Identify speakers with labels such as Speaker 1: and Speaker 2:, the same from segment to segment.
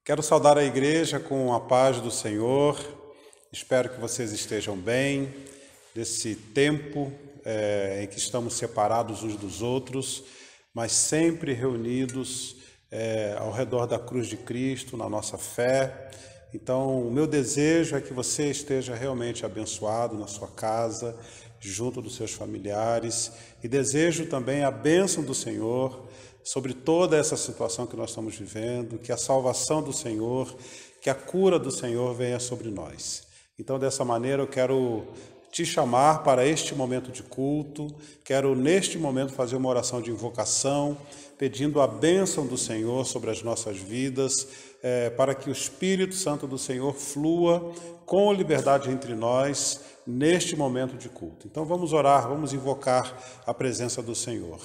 Speaker 1: Quero saudar a igreja com a paz do Senhor. Espero que vocês estejam bem desse tempo em que estamos separados uns dos outros, mas sempre reunidos ao redor da cruz de Cristo, na nossa fé. Então, o meu desejo é que você esteja realmente abençoado na sua casa, junto dos seus familiares, e desejo também a bênção do Senhor sobre toda essa situação que nós estamos vivendo, que a salvação do Senhor, que a cura do Senhor venha sobre nós. Então, dessa maneira, eu quero te chamar para este momento de culto, quero neste momento fazer uma oração de invocação, pedindo a bênção do Senhor sobre as nossas vidas, para que o Espírito Santo do Senhor flua com liberdade entre nós neste momento de culto. Então vamos orar, vamos invocar a presença do Senhor.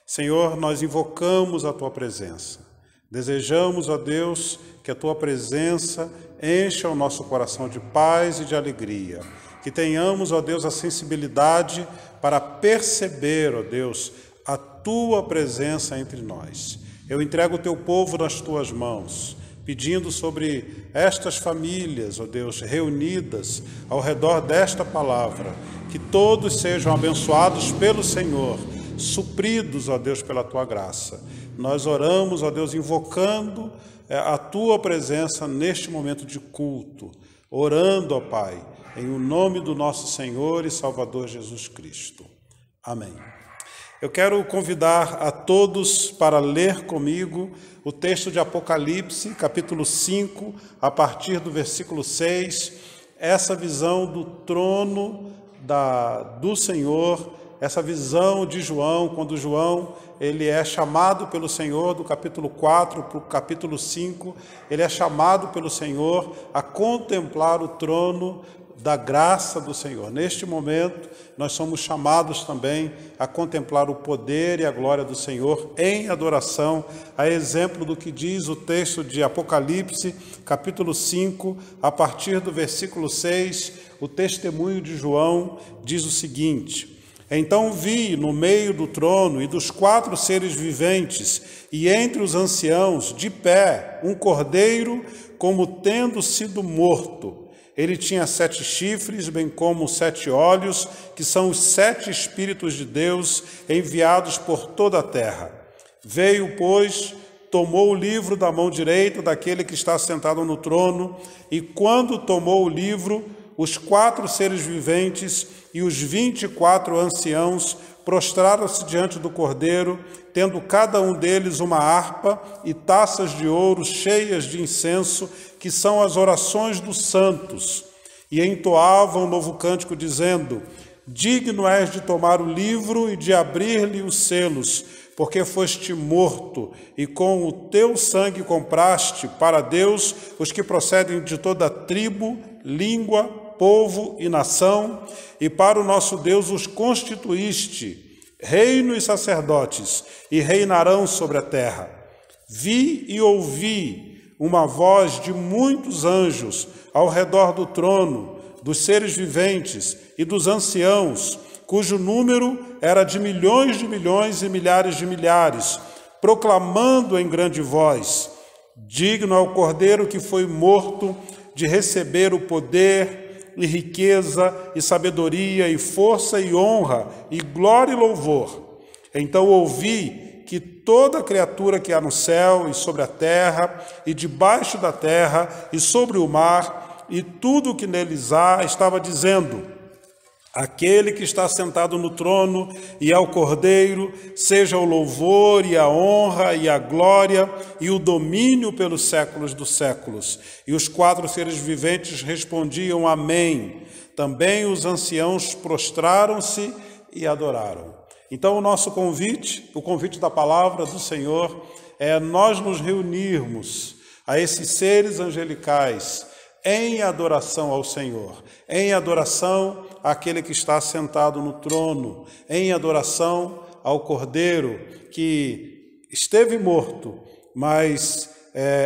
Speaker 1: Senhor, nós invocamos a Tua presença. Desejamos, ó Deus, que a Tua presença encha o nosso coração de paz e de alegria. Que tenhamos, ó Deus, a sensibilidade para perceber, ó Deus, a Tua presença entre nós. Eu entrego o Teu povo nas Tuas mãos, pedindo sobre estas famílias, ó Deus, reunidas ao redor desta palavra, que todos sejam abençoados pelo Senhor, supridos, ó Deus, pela Tua graça. Nós oramos, ó Deus, invocando a Tua presença neste momento de culto, orando, ó Pai, em o nome do nosso Senhor e Salvador Jesus Cristo. Amém. Eu quero convidar a todos para ler comigo o texto de Apocalipse, capítulo 5, a partir do versículo 6, essa visão do trono do Senhor, essa visão de João, quando João ele é chamado pelo Senhor, do capítulo 4 para o capítulo 5, ele é chamado pelo Senhor a contemplar o trono da graça do Senhor. Neste momento, nós somos chamados também a contemplar o poder e a glória do Senhor em adoração, a exemplo do que diz o texto de Apocalipse, capítulo 5, a partir do versículo 6, o testemunho de João diz o seguinte: Então vi no meio do trono e dos 4 seres viventes, e entre os anciãos, de pé, um cordeiro, como tendo sido morto. Ele tinha 7 chifres, bem como 7 olhos, que são os 7 Espíritos de Deus enviados por toda a terra. Veio, pois, tomou o livro da mão direita daquele que está sentado no trono, e quando tomou o livro, os 4 seres viventes e os 24 anciãos prostraram-se diante do Cordeiro, tendo cada um deles uma harpa e taças de ouro cheias de incenso, que são as orações dos santos, e entoavam um novo cântico, dizendo: Digno és de tomar o livro e de abrir-lhe os selos, porque foste morto, e com o teu sangue compraste para Deus os que procedem de toda tribo, língua, povo e nação, e para o nosso Deus os constituíste, reino e sacerdotes, e reinarão sobre a terra. Vi e ouvi uma voz de muitos anjos ao redor do trono, dos seres viventes e dos anciãos, cujo número era de milhões e milhares de milhares, proclamando em grande voz: Digno é o Cordeiro que foi morto de receber o poder e riqueza e sabedoria e força e honra e glória e louvor. Então ouvi que toda criatura que há no céu e sobre a terra e debaixo da terra e sobre o mar e tudo o que neles há estava dizendo: Aquele que está sentado no trono e ao Cordeiro, seja o louvor e a honra e a glória e o domínio pelos séculos dos séculos. E os 4 seres viventes respondiam: Amém. Também os anciãos prostraram-se e adoraram. Então, o nosso convite, o convite da palavra do Senhor, é nós nos reunirmos a esses seres angelicais em adoração ao Senhor, em adoração àquele que está sentado no trono, em adoração ao Cordeiro que esteve morto, mas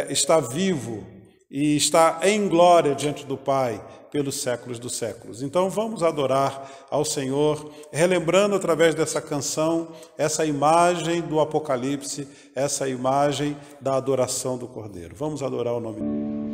Speaker 1: está vivo e está em glória diante do Pai, pelos séculos dos séculos. Então vamos adorar ao Senhor, relembrando através dessa canção essa imagem do Apocalipse, essa imagem da adoração do Cordeiro. Vamos adorar o nome dele.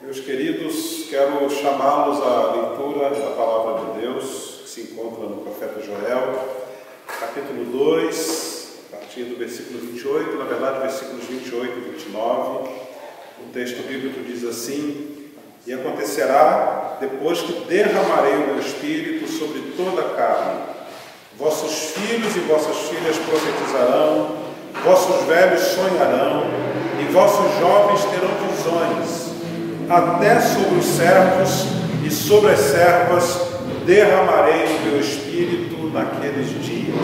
Speaker 1: Meus queridos, quero chamá-los à leitura da Palavra de Deus, que se encontra no profeta Joel, capítulo 2, a partir do versículo 28, versículos 28 e 29. O texto bíblico diz assim: E acontecerá, depois que derramarei o meu Espírito sobre toda a carne. Vossos filhos e vossas filhas profetizarão, vossos velhos sonharão, e vossos jovens terão visões. Até sobre os servos e sobre as servas derramarei o meu Espírito naqueles dias.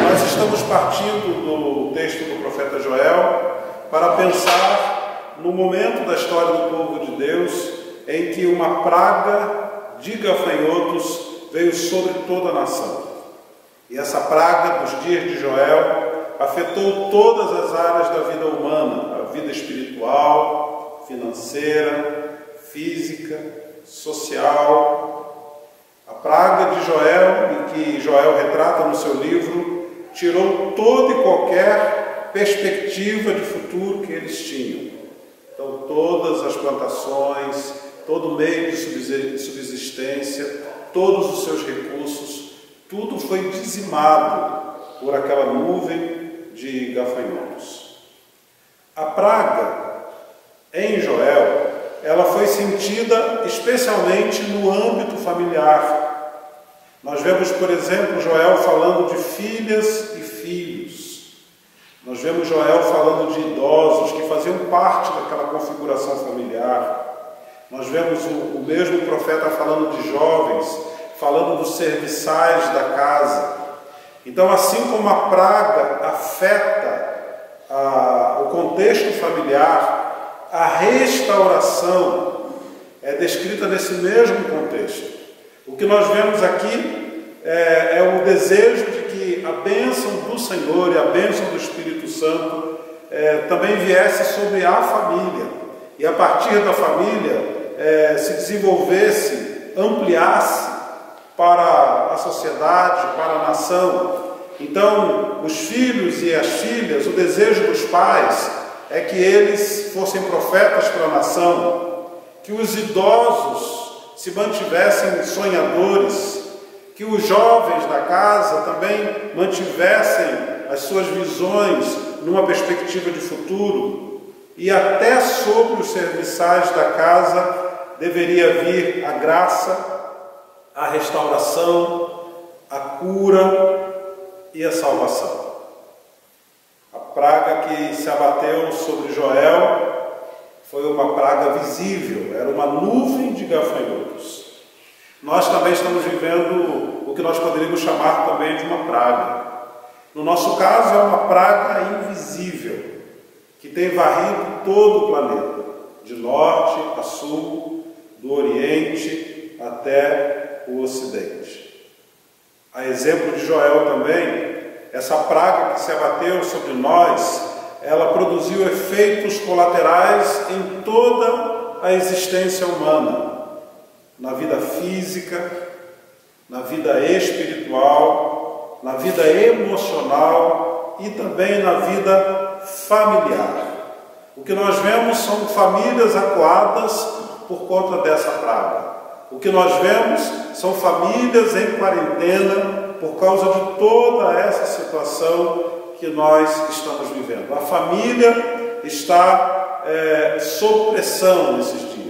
Speaker 1: Nós estamos partindo do texto do profeta Joel para pensar no momento da história do povo de Deus em que uma praga de gafanhotos veio sobre toda a nação. E essa praga dos dias de Joel afetou todas as áreas da vida humana, a vida espiritual, financeira, física, social. A praga de Joel, em que Joel retrata no seu livro, tirou toda e qualquer perspectiva de futuro que eles tinham. Então, todas as plantações, todo o meio de subsistência, todos os seus recursos, tudo foi dizimado por aquela nuvem de gafanhotos. A praga em Joel, ela foi sentida especialmente no âmbito familiar. Nós vemos, por exemplo, Joel falando de filhas e filhos. Nós vemos Joel falando de idosos que faziam parte daquela configuração familiar. Nós vemos o mesmo profeta falando de jovens, falando dos serviçais da casa. Então, assim como a praga afeta o contexto familiar, a restauração é descrita nesse mesmo contexto. O que nós vemos aqui é o desejo de que a bênção do Senhor e a bênção do Espírito Santo também viesse sobre a família. E a partir da família se desenvolvesse, ampliasse para a sociedade, para a nação. Então, os filhos e as filhas, o desejo dos pais é que eles fossem profetas para a nação, que os idosos se mantivessem sonhadores, que os jovens da casa também mantivessem as suas visões numa perspectiva de futuro, e até sobre os serviçais da casa deveria vir a graça, a restauração, a cura e a salvação. A praga que se abateu sobre Joel foi uma praga visível, era uma nuvem de gafanhotos. Nós também estamos vivendo o que nós poderíamos chamar também de uma praga. No nosso caso, é uma praga invisível, que tem varrido todo o planeta, de norte a sul, do oriente até o ocidente. A exemplo de Joel também, essa praga que se abateu sobre nós, ela produziu efeitos colaterais em toda a existência humana, na vida física, na vida espiritual, na vida emocional e também na vida familiar. O que nós vemos são famílias acuadas por conta dessa praga. O que nós vemos são famílias em quarentena por causa de toda essa situação que nós estamos vivendo. A família está sob pressão nesses dias.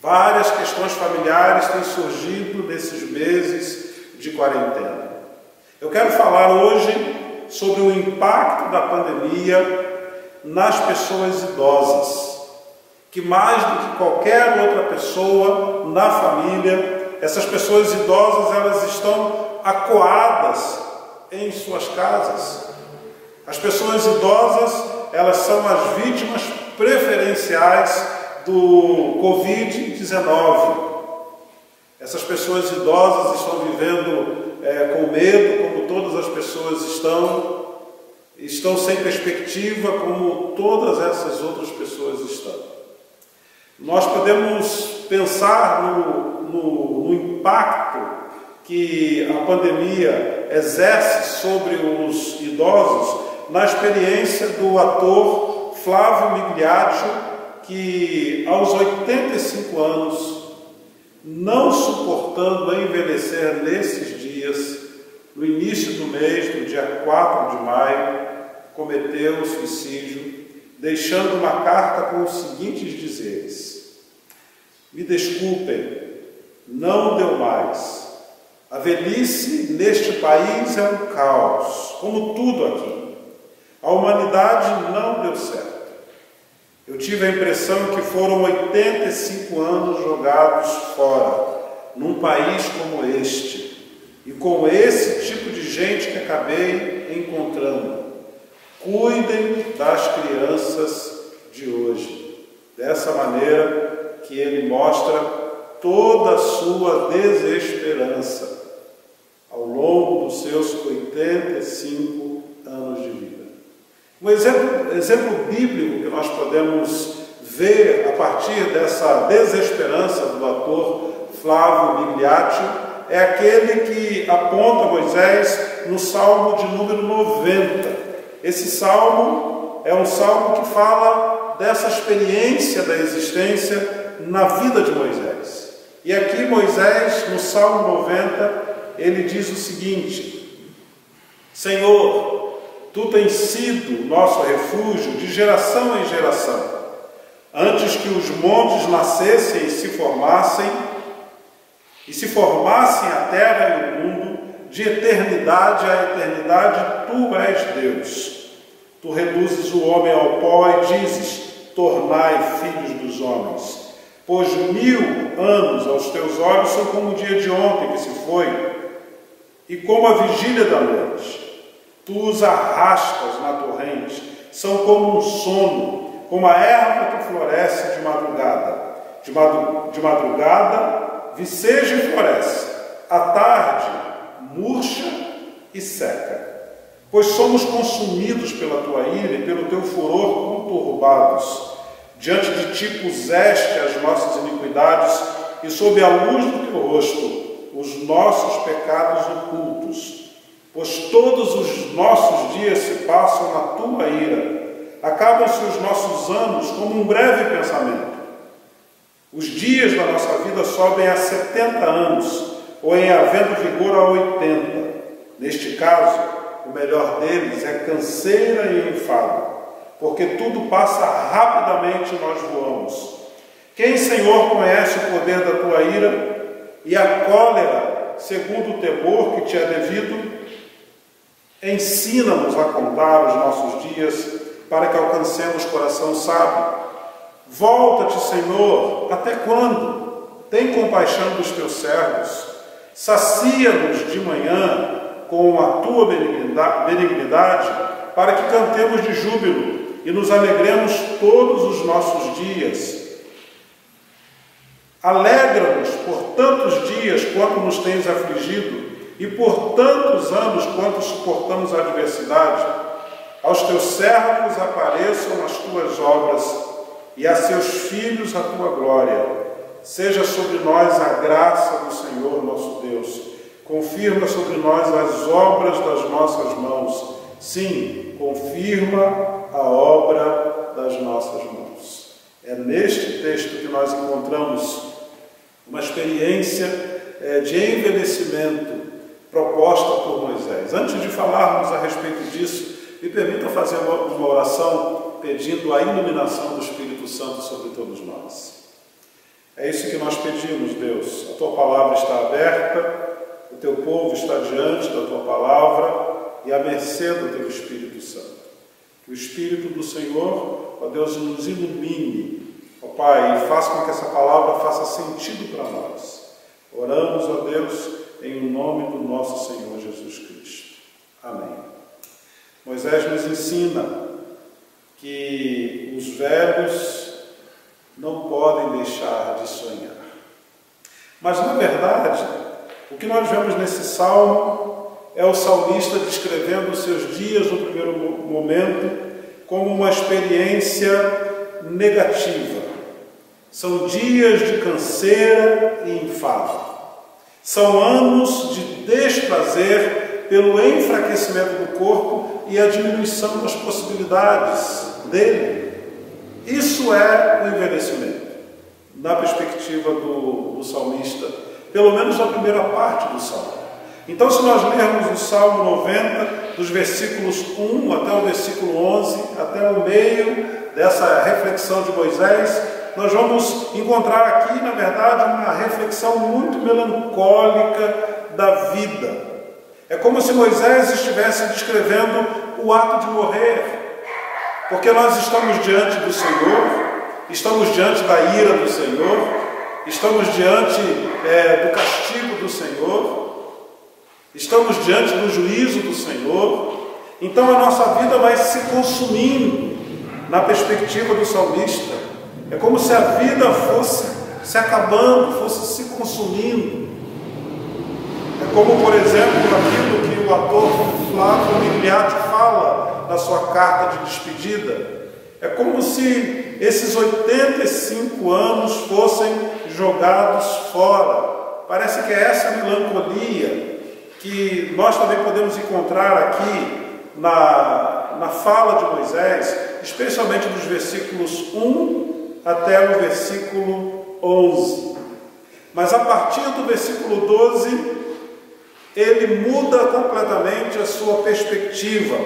Speaker 1: Várias questões familiares têm surgido nesses meses de quarentena. Eu quero falar hoje sobre o impacto da pandemia nas pessoas idosas, que mais do que qualquer outra pessoa na família, essas pessoas idosas, elas estão acuadas em suas casas. As pessoas idosas, elas são as vítimas preferenciais do Covid-19. Essas pessoas idosas estão vivendo com medo, como todas as pessoas estão sem perspectiva, como todas essas outras pessoas estão. Nós podemos pensar no impacto que a pandemia exerce sobre os idosos na experiência do ator Flávio Migliaccio, que aos 85 anos, não suportando envelhecer nesses dias, no início do mês, no dia 4 de maio, cometeu o suicídio, deixando uma carta com os seguintes dizeres: Me desculpem, não deu mais. A velhice neste país é um caos, como tudo aqui. A humanidade não deu certo. Eu tive a impressão que foram 85 anos jogados fora, num país como este, e com esse tipo de gente que acabei encontrando. Cuidem das crianças de hoje, dessa maneira que ele mostra toda a sua desesperança ao longo dos seus 85 anos de vida. Um exemplo bíblico que nós podemos ver a partir dessa desesperança do ator Flávio Migliaccio é aquele que aponta Moisés no Salmo de número 90. Esse salmo é um salmo que fala dessa experiência da existência na vida de Moisés. E aqui Moisés, no Salmo 90, ele diz o seguinte: Senhor, Tu tens sido nosso refúgio de geração em geração. Antes que os montes nascessem e se formassem a terra e o mundo, de eternidade a eternidade, Tu és Deus. Tu reduzes o homem ao pó e dizes: tornai filhos dos homens. Pois 1000 anos aos Teus olhos são como o dia de ontem que se foi, e como a vigília da noite. Tu os arrastas na torrente, são como um sono, como a erva que floresce de madrugada. De madrugada viceja e floresce, à tarde murcha e seca. Pois somos consumidos pela Tua ira e pelo Teu furor conturbados. Diante de Ti puseste as nossas iniquidades e sob a luz do Teu rosto os nossos pecados ocultos. Pois todos os nossos dias se passam na Tua ira. Acabam-se os nossos anos como um breve pensamento. Os dias da nossa vida sobem a 70 anos, ou em havendo vigor a 80. Neste caso, o melhor deles é canseira e enfado, porque tudo passa rapidamente e nós voamos. Quem, Senhor, conhece o poder da Tua ira e a cólera, segundo o temor que Te é devido? Ensina-nos a contar os nossos dias, para que alcancemos coração sábio. Volta-te, Senhor, até quando? Tem compaixão dos Teus servos. Sacia-nos de manhã com a Tua benignidade, para que cantemos de júbilo e nos alegremos todos os nossos dias. Alegra-nos por tantos dias quanto nos tens afligido, e por tantos anos quanto suportamos a adversidade. Aos Teus servos apareçam as Tuas obras, e a seus filhos a Tua glória. Seja sobre nós a graça do Senhor nosso Deus. Confirma sobre nós as obras das nossas mãos. Sim, confirma a obra das nossas mãos. É neste texto que nós encontramos uma experiência de envelhecimento proposta por Moisés. Antes de falarmos a respeito disso, me permita fazer uma oração pedindo a iluminação do Espírito Santo sobre todos nós. É isso que nós pedimos, Deus. A Tua palavra está aberta, o Teu povo está diante da Tua palavra e à mercê do Teu Espírito Santo. Que o Espírito do Senhor, ó Deus, nos ilumine, ó Pai, e faça com que essa palavra faça sentido para nós. Oramos, ó Deus, em nome do nosso Senhor Jesus Cristo. Amém. Moisés nos ensina que os velhos não podem deixar de sonhar. Mas, na verdade, o que nós vemos nesse salmo é o salmista descrevendo os seus dias no primeiro momento como uma experiência negativa. São dias de canseira e enfado. São anos de desprazer pelo enfraquecimento do corpo e a diminuição das possibilidades dele. Isso é o envelhecimento, na perspectiva do salmista, pelo menos na primeira parte do salmo. Então, se nós lermos o Salmo 90, dos versículos 1 até o versículo 11, até o meio dessa reflexão de Moisés, nós vamos encontrar aqui, na verdade, uma reflexão muito melancólica da vida. É como se Moisés estivesse descrevendo o ato de morrer, porque nós estamos diante do Senhor, estamos diante da ira do Senhor, estamos diante do castigo do Senhor, estamos diante do juízo do Senhor. Então a nossa vida vai se consumindo na perspectiva do salmista. É como se a vida fosse se acabando, fosse se consumindo. É como, por exemplo, aquilo que o ator Flávio Migliatti fala na sua carta de despedida. É como se esses 85 anos fossem jogados fora. Parece que é essa melancolia que nós também podemos encontrar aqui na fala de Moisés, especialmente dos versículos 1 até o versículo 11. Mas a partir do versículo 12, ele muda completamente a sua perspectiva.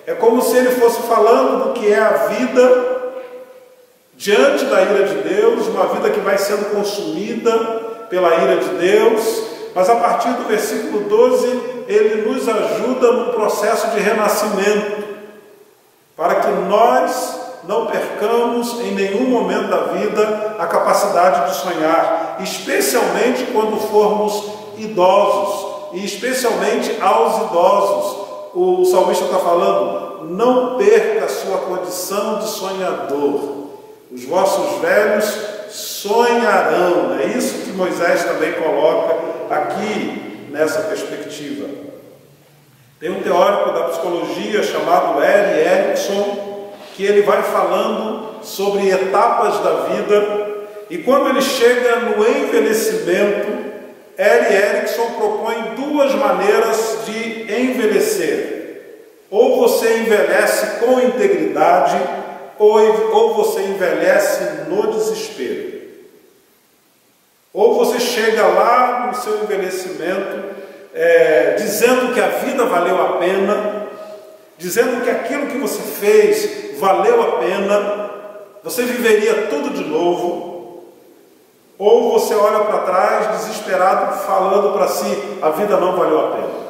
Speaker 1: É como se ele fosse falando do que é a vida diante da ira de Deus, uma vida que vai sendo consumida pela ira de Deus. Mas a partir do versículo 12, ele nos ajuda no processo de renascimento, para que nós não percamos em nenhum momento da vida a capacidade de sonhar, especialmente quando formos idosos, e especialmente aos idosos. O salmista está falando: não perca a sua condição de sonhador, os vossos velhos sonharão. É isso que Moisés também coloca aqui nessa perspectiva. Tem um teórico da psicologia chamado Erik Erikson, que ele vai falando sobre etapas da vida, e quando ele chega no envelhecimento, Erik Erikson propõe duas maneiras de envelhecer. Ou você envelhece com integridade, ou você envelhece no desespero. Ou você chega lá no seu envelhecimento dizendo que a vida valeu a pena, dizendo que aquilo que você fez valeu a pena, você viveria tudo de novo. Ou você olha para trás desesperado, falando para si: a vida não valeu a pena.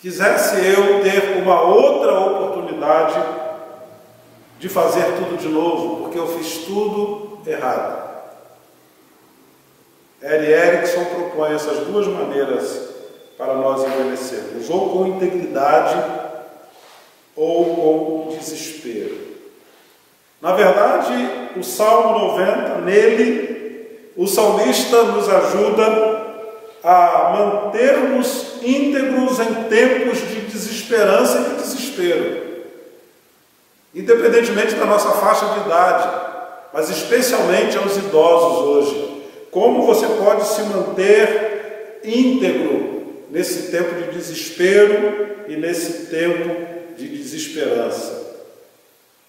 Speaker 1: Quisesse eu ter uma outra oportunidade de fazer tudo de novo, porque eu fiz tudo errado. Erik Erikson propõe essas duas maneiras para nós envelhecermos: ou com integridade, ou com desespero. Na verdade, o Salmo 90, nele, o salmista nos ajuda a mantermos íntegros em tempos de desesperança e de desespero, independentemente da nossa faixa de idade, mas especialmente aos idosos hoje. Como você pode se manter íntegro nesse tempo de desespero e nesse tempo de desesperança?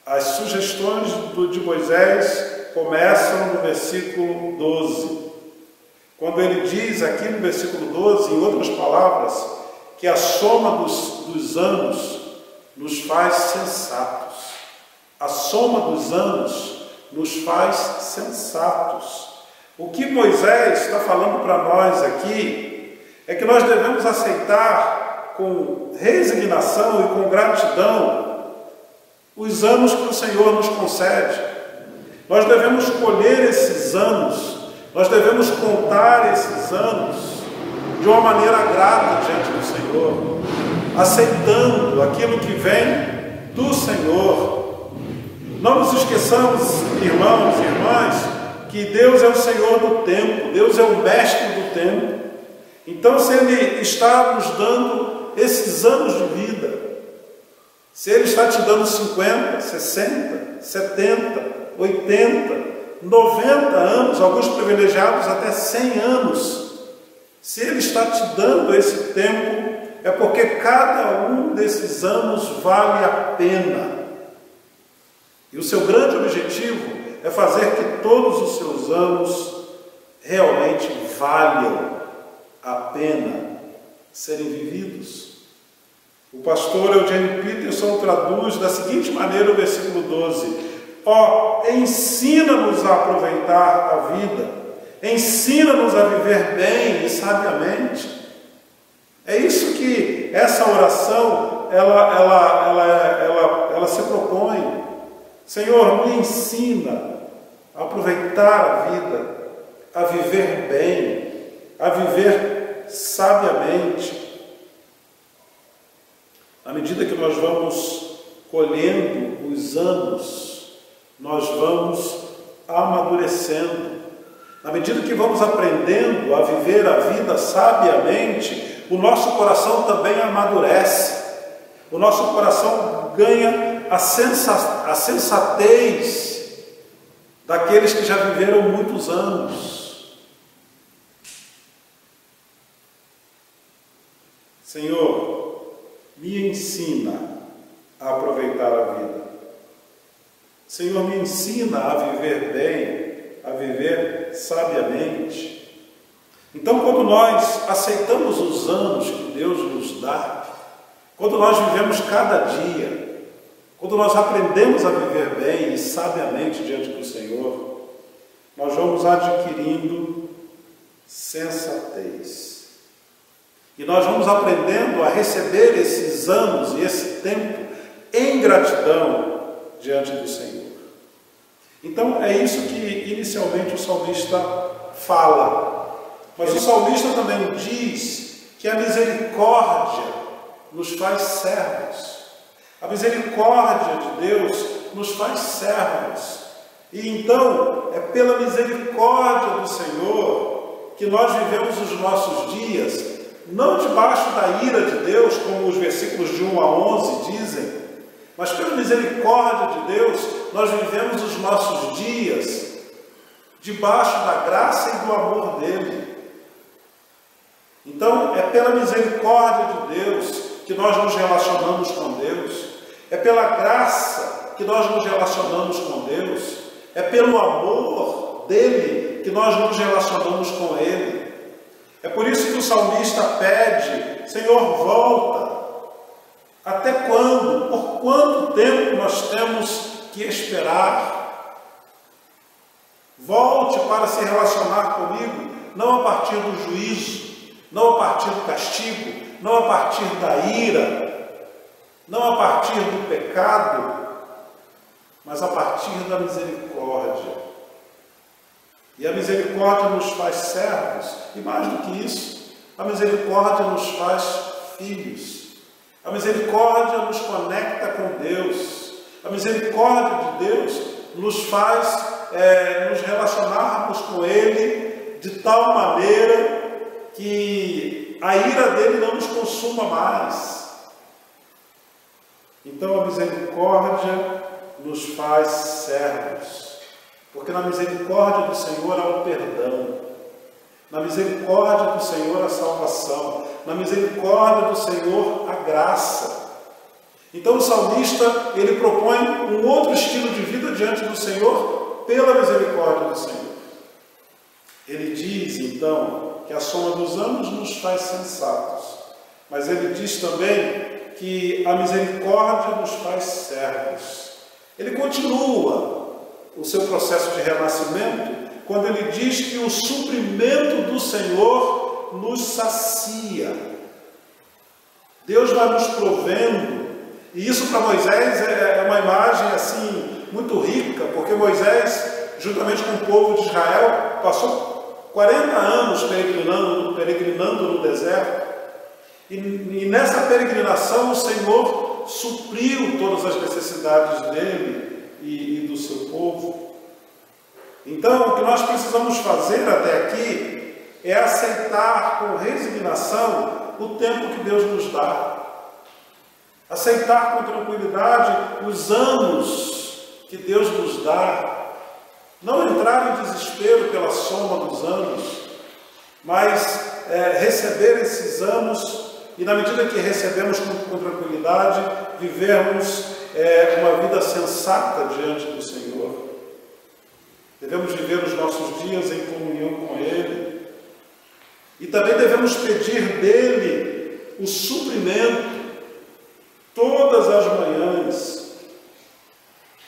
Speaker 1: As sugestões de Moisés começam no versículo 12, quando ele diz aqui no versículo 12, em outras palavras, que a soma dos anos nos faz sensatos. A soma dos anos nos faz sensatos. O que Moisés está falando para nós aqui é que nós devemos aceitar com resignação e com gratidão os anos que o Senhor nos concede. Nós devemos colher esses anos, nós devemos contar esses anos de uma maneira grata diante do Senhor, aceitando aquilo que vem do Senhor. Não nos esqueçamos, irmãos e irmãs, que Deus é o Senhor do tempo, Deus é o mestre do tempo. Então, se Ele está nos dando esses anos de vida, se Ele está te dando 50, 60, 70, 80, 90 anos, alguns privilegiados até 100 anos, se Ele está te dando esse tempo, é porque cada um desses anos vale a pena. E o seu grande objetivo é fazer que todos os seus anos realmente valham a pena serem vividos. O pastor Eugene Peterson traduz da seguinte maneira o versículo 12: Ó, ensina-nos a aproveitar a vida, ensina-nos a viver bem e sabiamente. É isso que essa oração, ela se propõe. Senhor, me ensina a aproveitar a vida, a viver bem, a viver sabiamente. À medida que nós vamos colhendo os anos, nós vamos amadurecendo. Na medida que vamos aprendendo a viver a vida sabiamente, o nosso coração também amadurece. O nosso coração ganha a sensatez daqueles que já viveram muitos anos. Senhor, me ensina a aproveitar a vida. Senhor, me ensina a viver bem, a viver sabiamente. Então, quando nós aceitamos os anos que Deus nos dá, quando nós vivemos cada dia, quando nós aprendemos a viver bem e sabiamente diante do Senhor, nós vamos adquirindo sensatez. E nós vamos aprendendo a receber esses anos e esse tempo em gratidão diante do Senhor. Então, é isso que inicialmente o salmista fala. Mas o salmista também diz que a misericórdia nos faz servos. A misericórdia de Deus nos faz servos. E então, é pela misericórdia do Senhor que nós vivemos os nossos dias, não debaixo da ira de Deus, como os versículos de 1 a 11 dizem, mas pela misericórdia de Deus, nós vivemos os nossos dias debaixo da graça e do amor dele. Então, é pela misericórdia de Deus que nós nos relacionamos com Deus. É pela graça que nós nos relacionamos com Deus. É pelo amor dele que nós nos relacionamos com ele. É por isso que o salmista pede: Senhor, volta. Até quando? Por quanto tempo nós temos que esperar? Volte para se relacionar comigo, não a partir do juízo, não a partir do castigo, não a partir da ira, não a partir do pecado, mas a partir da misericórdia. E a misericórdia nos faz servos, e mais do que isso, a misericórdia nos faz filhos. A misericórdia nos conecta com Deus. A misericórdia de Deus nos faz nos relacionarmos com Ele de tal maneira que a ira dele não nos consuma mais. Então a misericórdia nos faz servos, porque na misericórdia do Senhor há o perdão, na misericórdia do Senhor a salvação, na misericórdia do Senhor a graça. Então o salmista, ele propõe um outro estilo de vida diante do Senhor pela misericórdia do Senhor. Ele diz então que a soma dos anos nos faz sensatos, mas ele diz também que a misericórdia nos faz servos. Ele continua o seu processo de renascimento quando ele diz que o suprimento do Senhor nos sacia. Deus vai nos provendo, e isso para Moisés é uma imagem assim muito rica, porque Moisés, juntamente com o povo de Israel, passou 40 anos peregrinando no deserto, e nessa peregrinação o Senhor supriu todas as necessidades dele e do seu povo. Então, o que nós precisamos fazer até aqui é aceitar com resignação o tempo que Deus nos dá. Aceitar com tranquilidade os anos que Deus nos dá. Não entrar em desespero pela soma dos anos, mas receber esses anos e, na medida que recebemos com tranquilidade, vivermos uma vida sensata diante do Senhor. Devemos viver os nossos dias em comunhão com Ele. E também devemos pedir dEle o suprimento todas as manhãs.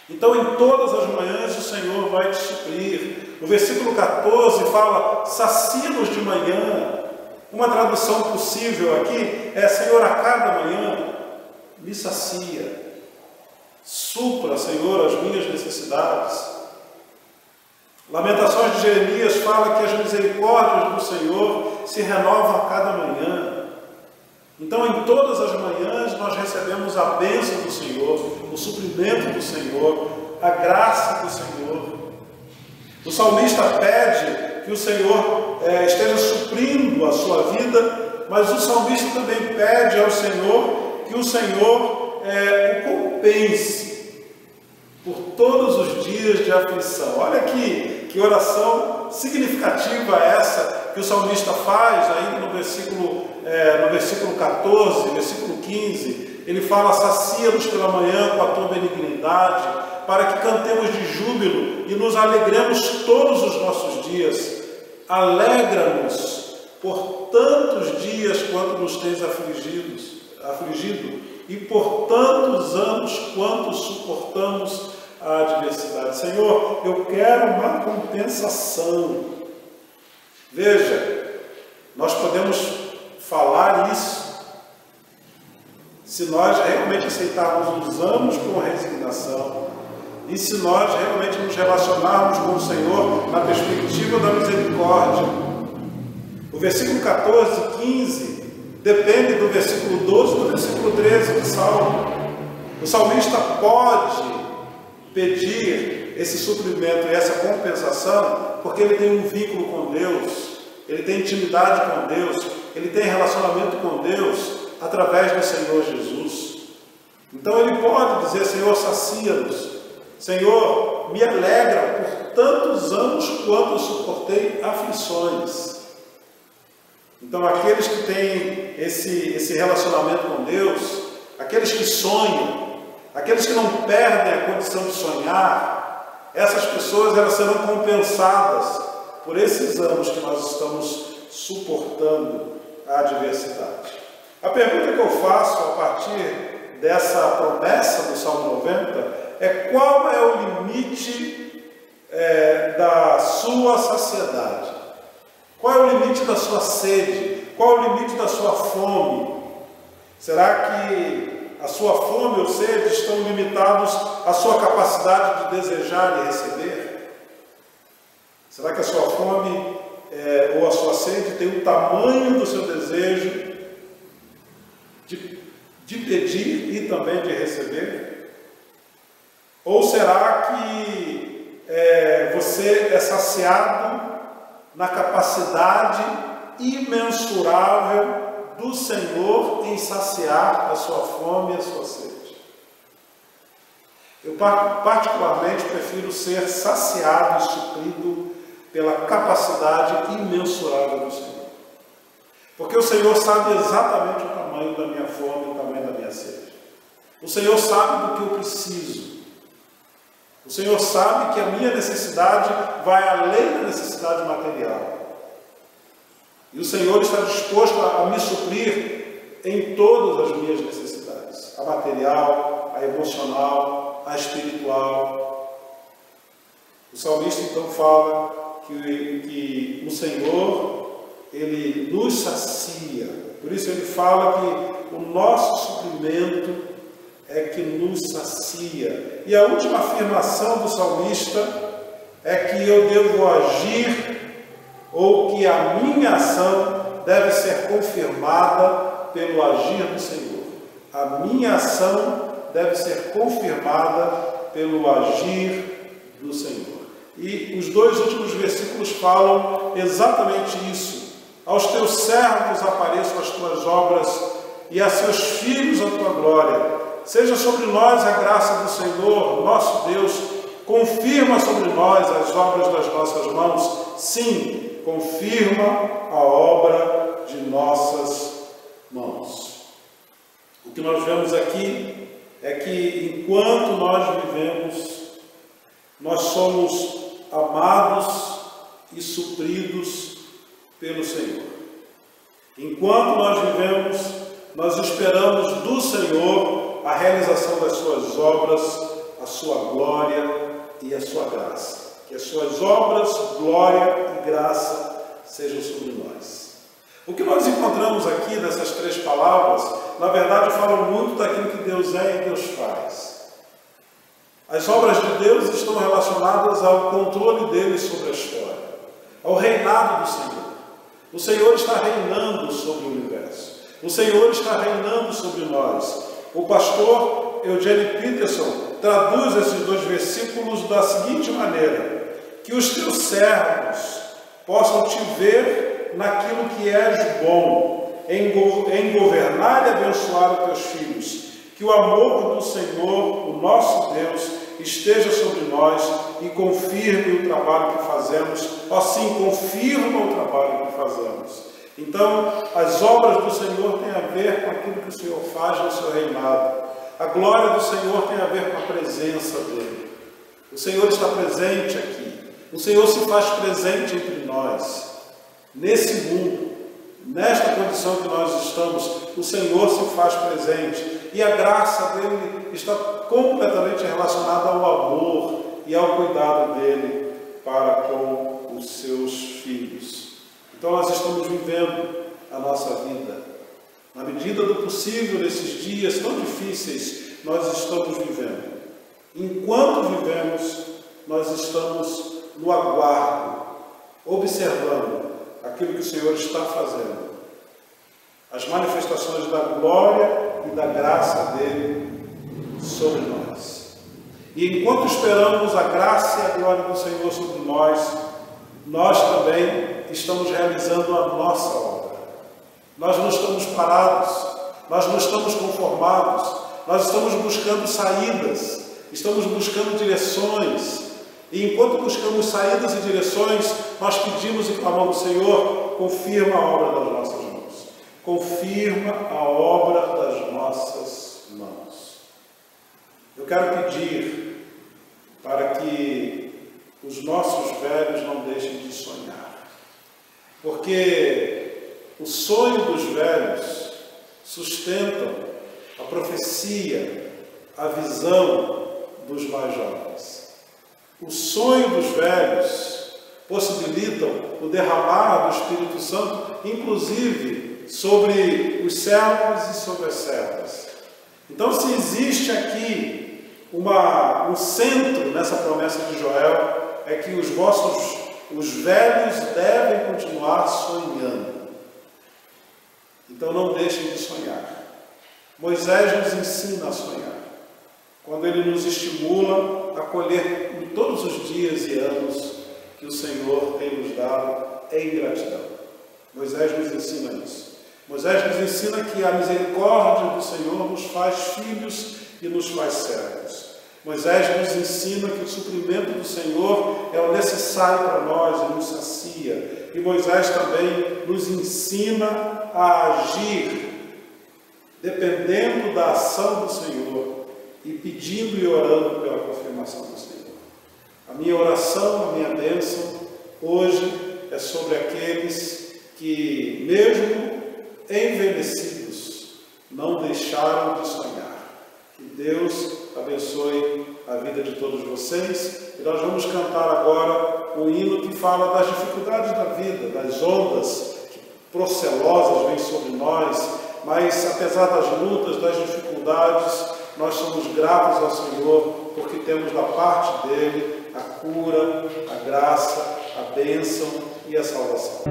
Speaker 1: Então, em todas as manhãs, o Senhor vai te suprir. No versículo 14 fala, sacia-nos de manhã. Uma tradução possível aqui é, Senhor, a cada manhã, me sacia. Supra, Senhor, as minhas necessidades. Lamentações de Jeremias fala que as misericórdias do Senhor se renovam a cada manhã. Então, em todas as manhãs, nós recebemos a bênção do Senhor, o suprimento do Senhor, a graça do Senhor. O salmista pede que o Senhor esteja suprindo a sua vida, mas o salmista também pede ao Senhor que o Senhor o compense por todos os dias de aflição. Olha que oração significativa essa que o salmista faz, ainda no versículo 14, versículo 15, ele fala, sacia-nos pela manhã com a tua benignidade, para que cantemos de júbilo e nos alegremos todos os nossos dias. Alegra-nos por tantos dias quanto nos tens afligido, e por tantos anos quanto suportamos a adversidade. Senhor, eu quero uma compensação. Veja, nós podemos falar isso se nós realmente aceitarmos os anos com resignação e se nós realmente nos relacionarmos com o Senhor na perspectiva da misericórdia. O versículo 14 e 15 depende do versículo 12 e do versículo 13 do Salmo. O salmista pode pedir esse suprimento e essa compensação porque ele tem um vínculo com Deus, ele tem intimidade com Deus, ele tem relacionamento com Deus através do Senhor Jesus. Então ele pode dizer, Senhor, sacia-nos. Senhor, me alegra por tantos anos quanto eu suportei aflições. Então aqueles que têm esse relacionamento com Deus, aqueles que sonham, aqueles que não perdem a condição de sonhar, essas pessoas elas serão compensadas por esses anos que nós estamos suportando a adversidade. A pergunta que eu faço a partir dessa promessa do Salmo 90 é qual é o limite da sua saciedade? Qual é o limite da sua sede? Qual é o limite da sua fome? Será que a sua fome ou sede estão limitados à sua capacidade de desejar e receber? Será que a sua fome ou a sua sede tem o tamanho do seu desejo de pedir e também de receber? Ou será que você é saciado na capacidade imensurável do Senhor em saciar a sua fome e a sua sede? Eu particularmente prefiro ser saciado e suprido pela capacidade imensurável do Senhor. Porque o Senhor sabe exatamente o tamanho da minha fome e o tamanho da minha sede. O Senhor sabe do que eu preciso. O Senhor sabe que a minha necessidade vai além da necessidade material. E o Senhor está disposto a me suprir em todas as minhas necessidades. A material, a emocional, a espiritual. O salmista então fala que o Senhor, Ele nos sacia. Por isso ele fala que o nosso suprimento é que nos sacia. E a última afirmação do salmista é que eu devo agir, ou que a minha ação deve ser confirmada pelo agir do Senhor. A minha ação deve ser confirmada pelo agir do Senhor. E os dois últimos versículos falam exatamente isso. Aos teus servos apareçam as tuas obras, e a seus filhos a tua glória. Seja sobre nós a graça do Senhor, nosso Deus, confirma sobre nós as obras das nossas mãos. Sim, confirma a obra de nossas mãos. O que nós vemos aqui é que enquanto nós vivemos, nós somos amados e supridos pelo Senhor. Enquanto nós vivemos, nós esperamos do Senhor a realização das suas obras, a sua glória e a sua graça. Que as suas obras, glória e graça sejam sobre nós. O que nós encontramos aqui nessas três palavras, na verdade, falam muito daquilo que Deus é e Deus faz. As obras de Deus estão relacionadas ao controle dele sobre a história, ao reinado do Senhor. O Senhor está reinando sobre o universo. O Senhor está reinando sobre nós. O pastor Eugene Peterson traduz esses dois versículos da seguinte maneira: que os teus servos possam te ver naquilo que és bom, em governar e abençoar os teus filhos. Que o amor do Senhor, o nosso Deus, esteja sobre nós e confirme o trabalho que fazemos. Assim, confirma o trabalho que fazemos. Então, as obras do Senhor têm a ver com aquilo que o Senhor faz no seu reinado. A glória do Senhor tem a ver com a presença dele. O Senhor está presente aqui. O Senhor se faz presente entre nós. Nesse mundo, nesta condição que nós estamos, o Senhor se faz presente. E a graça dele está completamente relacionada ao amor e ao cuidado dele para com os seus filhos. Então nós estamos vivendo a nossa vida. Na medida do possível, nesses dias tão difíceis, nós estamos vivendo. Enquanto vivemos, nós estamos no aguardo, observando aquilo que o Senhor está fazendo. As manifestações da glória e da graça dele sobre nós. E enquanto esperamos a graça e a glória do Senhor sobre nós também estamos realizando a nossa obra. Nós não estamos parados, nós não estamos conformados, nós estamos buscando saídas, estamos buscando direções. E enquanto buscamos saídas e direções, nós pedimos e clamamos: Senhor, confirma a obra das nossas mãos. Confirma a obra das nossas mãos. Eu quero pedir para que os nossos velhos não deixem de sonhar. Porque o sonho dos velhos sustenta a profecia, a visão dos mais jovens. O sonho dos velhos possibilitam o derramar do Espírito Santo, inclusive sobre os servos e sobre as servas. Então, se existe aqui um centro nessa promessa de Joel, é que os velhos devem continuar sonhando. Então não deixem de sonhar. Moisés nos ensina a sonhar, quando ele nos estimula a colher em todos os dias e anos que o Senhor tem nos dado em gratidão. Moisés nos ensina isso. Moisés nos ensina que a misericórdia do Senhor nos faz filhos e nos faz servos. Moisés nos ensina que o suprimento do Senhor é o necessário para nós e nos sacia. E Moisés também nos ensina a agir dependendo da ação do Senhor e pedindo e orando pela confirmação do Senhor. A minha oração, a minha bênção hoje é sobre aqueles que, mesmo envelhecidos, não deixaram de sonhar. Que Deus abençoe a vida de todos vocês. E nós vamos cantar agora um hino que fala das dificuldades da vida, das ondas que procelosas vêm sobre nós, mas apesar das lutas, das dificuldades, nós somos gratos ao Senhor, porque temos da parte dele a cura, a graça, a bênção e a salvação.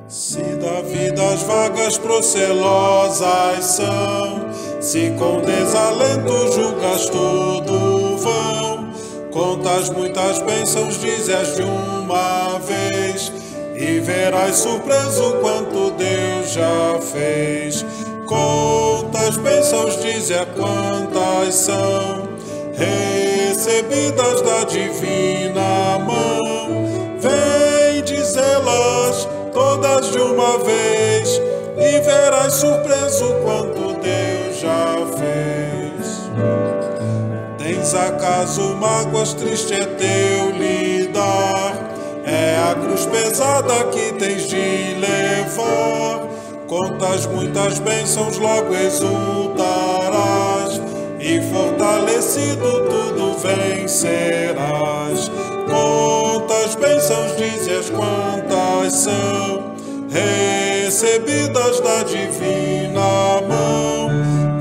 Speaker 2: Se da vida as vagas procelosas são, se com desalento julgas todo vão, contas muitas bênçãos, dizes de uma vez, e verás surpreso quanto Deus já fez. Contas bênçãos, dizes quantas são, recebidas da divina mão. Vem dizê-las todas de uma vez, e verás surpreso quanto Deus já fez. Tens acaso mágoas, triste é teu lidar, é a cruz pesada que tens de levar. Quantas muitas bênçãos logo exultarás, e fortalecido tudo vencerás. Quantas bênçãos dizes, quantas são recebidas da divina mão.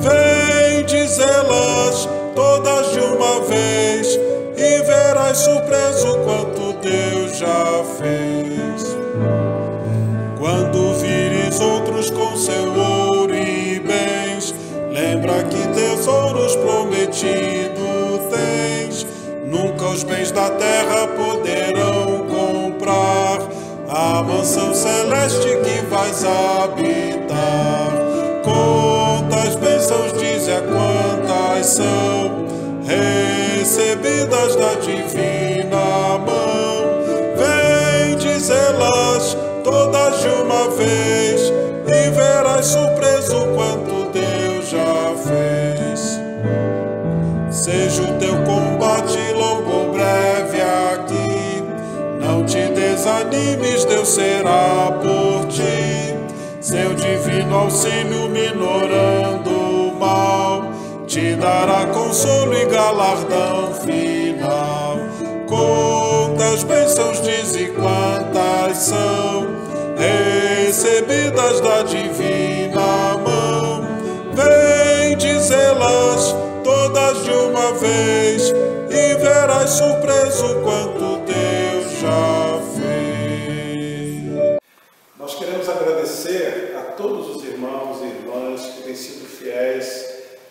Speaker 2: Vem dizê-las todas de uma vez, e verás surpreso quanto Deus já fez. Quando vires outros com seu ouro e bens, lembra que tesouros prometido tens. Nunca os bens da terra poderão comprar a mansão celeste que vais habitar. Quantas bênçãos dize, quantas são recebidas da divina mão. Vem dizê-las todas de uma vez, e verás surpreso quanto Deus já fez. Seja o teu combate longo ou breve aqui, não te desanimes, Deus será por ti. Seu divino auxílio minorando o mal, te dará consolo e galardão final. Quantas bênçãos diz e quantas são recebidas da divina mão. Vem dizê-las todas de uma vez, e verás surpreso quanto Deus já fez.
Speaker 1: Nós queremos agradecer a todos os irmãos e irmãs que têm sido fiéis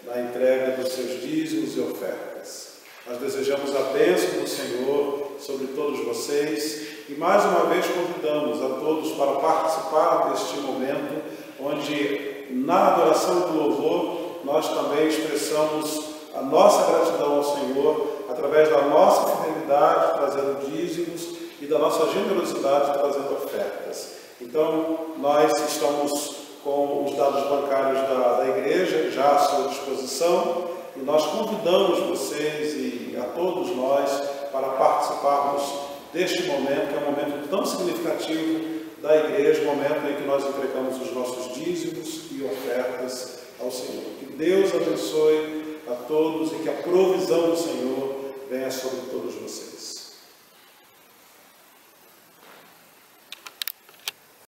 Speaker 1: na entrega dos seus dízimos e ofertas. Nós desejamos a bênção do Senhor sobre todos vocês e mais uma vez convidamos a todos para participar deste momento onde na adoração do louvor nós também expressamos a nossa gratidão ao Senhor através da nossa fidelidade trazendo dízimos e da nossa generosidade trazendo ofertas. Então nós estamos com os dados bancários da igreja já à sua disposição, e nós convidamos vocês e a todos nós para participarmos deste momento, que é um momento tão significativo da igreja, momento em que nós entregamos os nossos dízimos e ofertas ao Senhor. Que Deus abençoe a todos e que a provisão do Senhor venha sobre todos vocês.